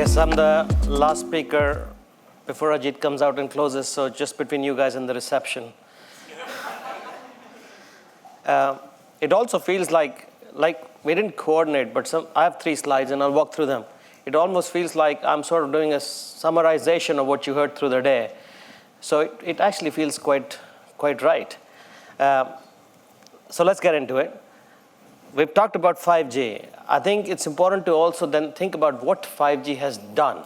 guess I'm the last speaker before Ajit comes out and closes, so just between you guys and the reception. It also feels like we didn't coordinate, but I have 3 slides and I'll walk through them. It almost feels like I'm sort of doing a summarization of what you heard through the day. So it actually feels quite right. So let's get into it. We've talked about 5G. I think it's important to also then think about what 5G has done.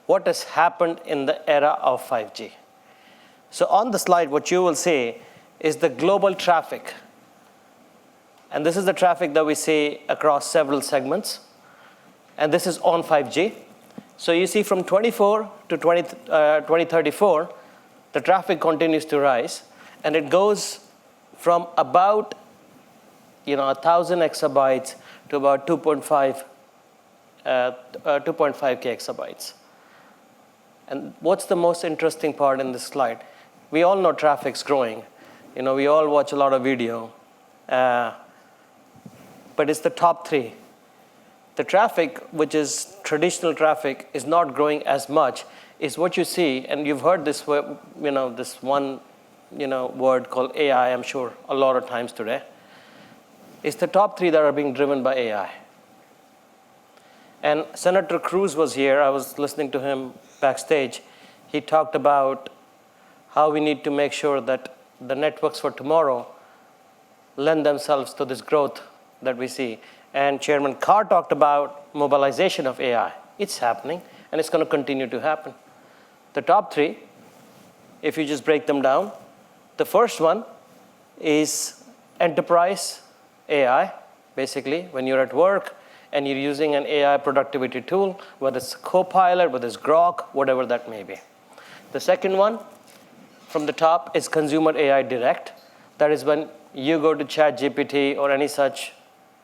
What has happened in the era of 5G? So on the slide, what you will see is the global traffic. And this is the traffic that we see across several segments. And this is on 5G. So you see from 24 to 2034, the traffic continues to rise. And it goes from about 1,000 exabytes to about 2.5 exabytes. And what's the most interesting part in this slide? We all know traffic's growing. We all watch a lot of video. But it's the top 3. The traffic, which is traditional traffic, is not growing as much, is what you see. And you've heard this, this one, word called AI, I'm sure, a lot of times today. It's the top 3 that are being driven by AI. And Senator Cruz was here. I was listening to him backstage. He talked about how we need to make sure that the networks for tomorrow lend themselves to this growth that we see. And Chairman Carr talked about mobilization of AI. It's happening, and it's going to continue to happen. The top 3, if you just break them down, the first one is enterprise AI. Basically, when you're at work and you're using an AI productivity tool, whether it's Copilot, whether it's Grok, whatever that may be. The second one from the top is consumer AI direct. That is when you go to ChatGPT or any such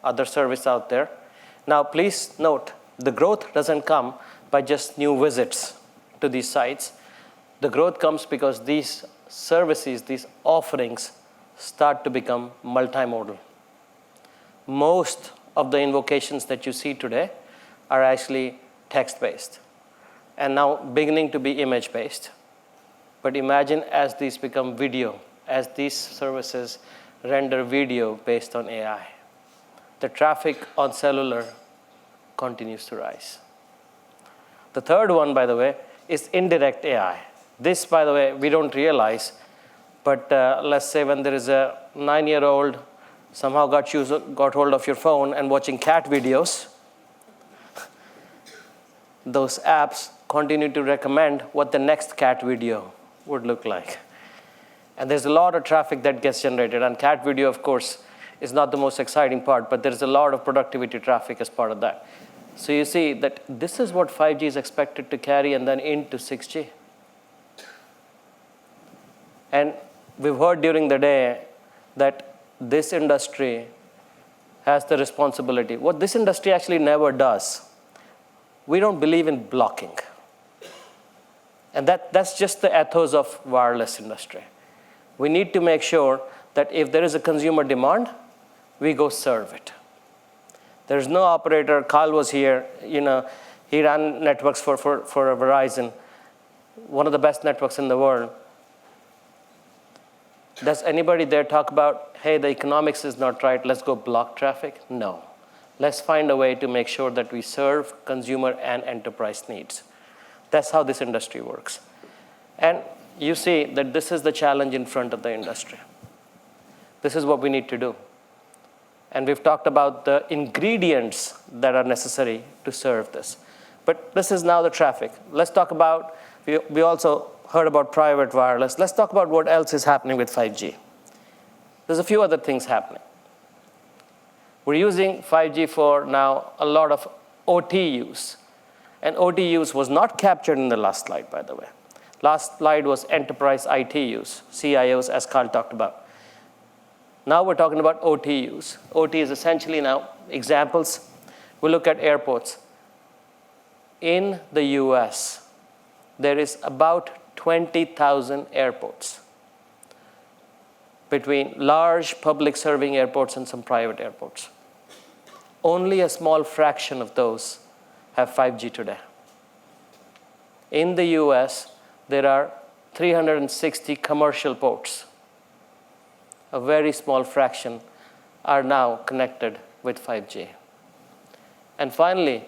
other service out there. Now, please note, the growth doesn't come by just new visits to these sites. The growth comes because these services, these offerings, start to become multimodal. Most of the invocations that you see today are actually text-based and now beginning to be image-based. But imagine as these become video, as these services render video based on AI, the traffic on cellular continues to rise. The third one, by the way, is indirect AI. This, by the way, we don't realize, but let's say when there is a 9-year-old somehow got hold of your phone and watching cat videos, those apps continue to recommend what the next cat video would look like. And there's a lot of traffic that gets generated. And cat video, of course, is not the most exciting part, but there's a lot of productivity traffic as part of that. So you see that this is what 5G is expected to carry and then into 6G. And we've heard during the day that this industry has the responsibility. What this industry actually never does, we don't believe in blocking. And that's just the ethos of wireless industry. We need to make sure that if there is a consumer demand, we go serve it. There's no operator. Carl was here. He ran networks for Verizon, one of the best networks in the world. Does anybody there talk about, hey, the economics is not right, let's go block traffic? No. Let's find a way to make sure that we serve consumer and enterprise needs. That's how this industry works. And you see that this is the challenge in front of the industry. This is what we need to do. And we've talked about the ingredients that are necessary to serve this. But this is now the traffic. Let's talk about, we also heard about private wireless. Let's talk about what else is happening with 5G. There's a few other things happening. We're using 5G for now a lot of OT use. And OT use was not captured in the last slide, by the way. Last slide was enterprise IT use, CIOs, as Carl talked about. Now we're talking about OT use. OT is essentially now examples. We look at airports. In the US, there is about 20,000 airports between large public serving airports and some private airports. Only a small fraction of those have 5G today. In the US, there are 360 commercial ports. A very small fraction are now connected with 5G. And finally,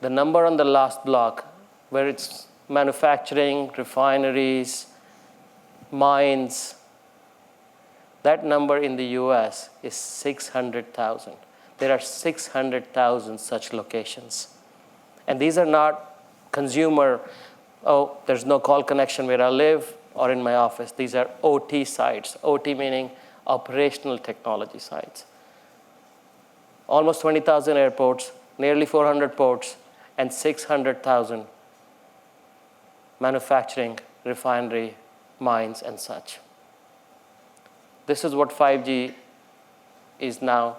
the number on the last block, where it's manufacturing, refineries, mines, that number in the US is 600,000. There are 600,000 such locations. And these are not consumer, oh, there's no call connection where I live or in my office. These are OT sites. OT meaning operational technology sites. Almost 20,000 airports, nearly 400 ports, and 600,000 manufacturing, refinery, mines, and such. This is what 5G is now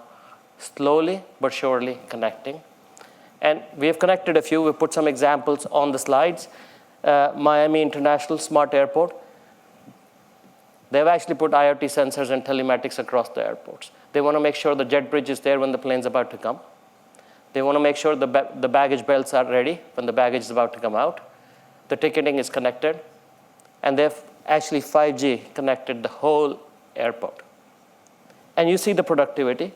slowly but surely connecting. And we have connected a few. We put some examples on the slides. Miami International Smart Airport. They've actually put IoT sensors and telematics across the airports. They want to make sure the jet bridge is there when the plane's about to come. They want to make sure the baggage belts are ready when the baggage is about to come out. The ticketing is connected. And they've actually 5G connected the whole airport. And you see the productivity,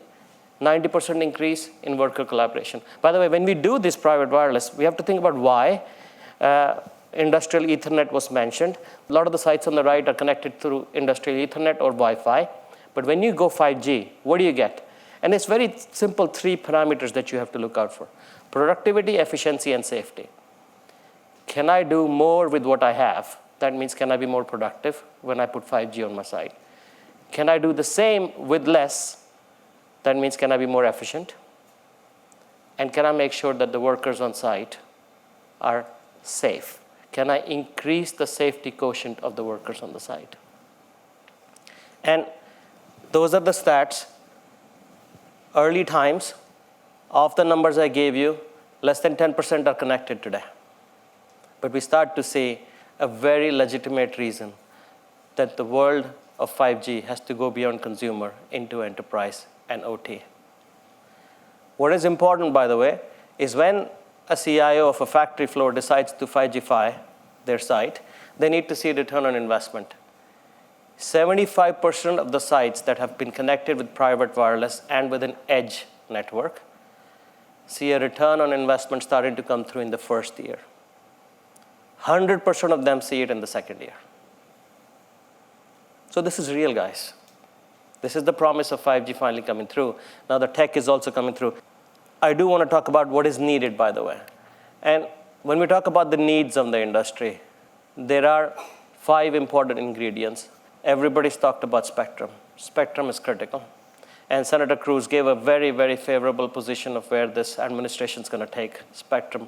90% increase in worker collaboration. By the way, when we do this private wireless, we have to think about why. Industrial Ethernet was mentioned. A lot of the sites on the right are connected through industrial Ethernet or Wi-Fi. But when you go 5G, what do you get? And it's very simple 3 parameters that you have to look out for. Productivity, efficiency, and safety. Can I do more with what I have? That means, can I be more productive when I put 5G on my site? Can I do the same with less? That means, can I be more efficient? And can I make sure that the workers on site are safe? Can I increase the safety quotient of the workers on the site? And those are the stats. Early times, of the numbers I gave you, less than 10% are connected today. But we start to see a very legitimate reason that the world of 5G has to go beyond consumer into enterprise and OT. What is important, by the way, is when a CIO of a factory floor decides to 5Gify their site, they need to see a return on investment. 75% of the sites that have been connected with private wireless and with an edge network see a return on investment starting to come through in the first year. 100% of them see it in the second year. So this is real, guys. This is the promise of 5G finally coming through. Now the tech is also coming through. I do want to talk about what is needed, by the way. And when we talk about the needs of the industry, there are 5 important ingredients. Everybody's talked about spectrum. Spectrum is critical. And Senator Cruz gave a very, very favorable position of where this administration is going to take spectrum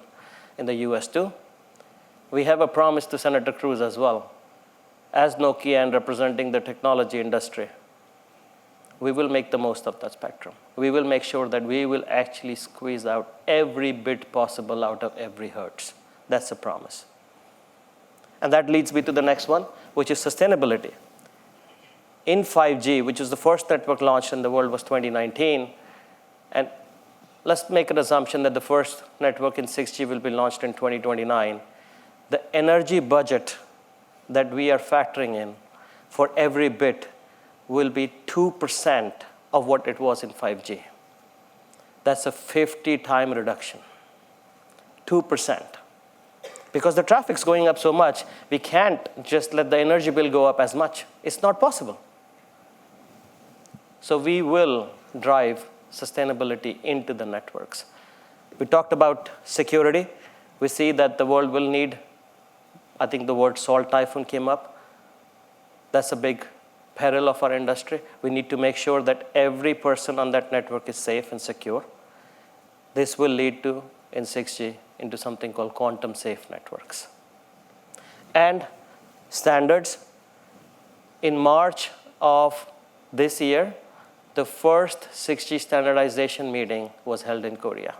in the US too. We have a promise to Senator Cruz as well. As Nokia and representing the technology industry, we will make the most of that spectrum. We will make sure that we will actually squeeze out every bit possible out of every hertz. That's a promise. And that leads me to the next one, which is sustainability. In 5G, which is the first network launched in the world, was 2019. And let's make an assumption that the first network in 6G will be launched in 2029. The energy budget that we are factoring in for every bit will be 2% of what it was in 5G. That's a 50-time reduction. 2%. Because the traffic's going up so much, we can't just let the energy bill go up as much. It's not possible. So we will drive sustainability into the networks. We talked about security. We see that the world will need, I think the word salt typhoon came up. That's a big peril of our industry. We need to make sure that every person on that network is safe and secure. This will lead to, in 6G, into something called quantum safe networks. And standards. In March of this year, the first 6G standardization meeting was held in Korea.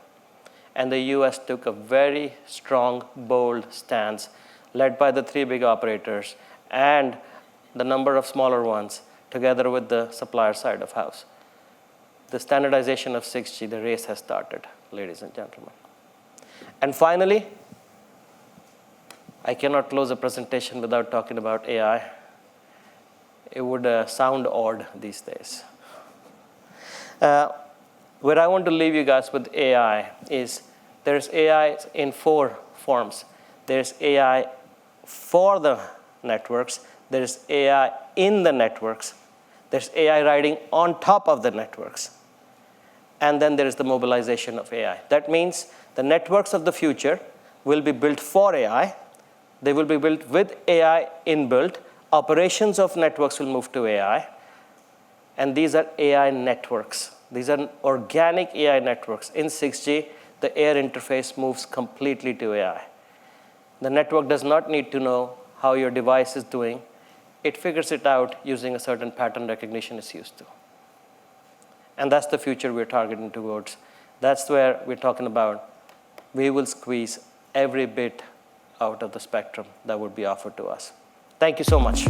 And the US took a very strong, bold stance, led by the 3 big operators and the number of smaller ones, together with the supplier side of house. The standardization of 6G, the race has started, ladies and gentlemen. And finally, I cannot close a presentation without talking about AI. It would sound odd these days. Where I want to leave you guys with AI is there's AI in 4 forms. There's AI for the networks. There's AI in the networks. There's AI riding on top of the networks. And then there is the mobilization of AI. That means the networks of the future will be built for AI. They will be built with AI inbuilt. Operations of networks will move to AI. And these are AI networks. These are organic AI networks. In 6G, the air interface moves completely to AI. The network does not need to know how your device is doing. It figures it out using a certain pattern recognition it's used to. And that's the future we're targeting towards. That's where we're talking about we will squeeze every bit out of the spectrum that would be offered to us. Thank you so much.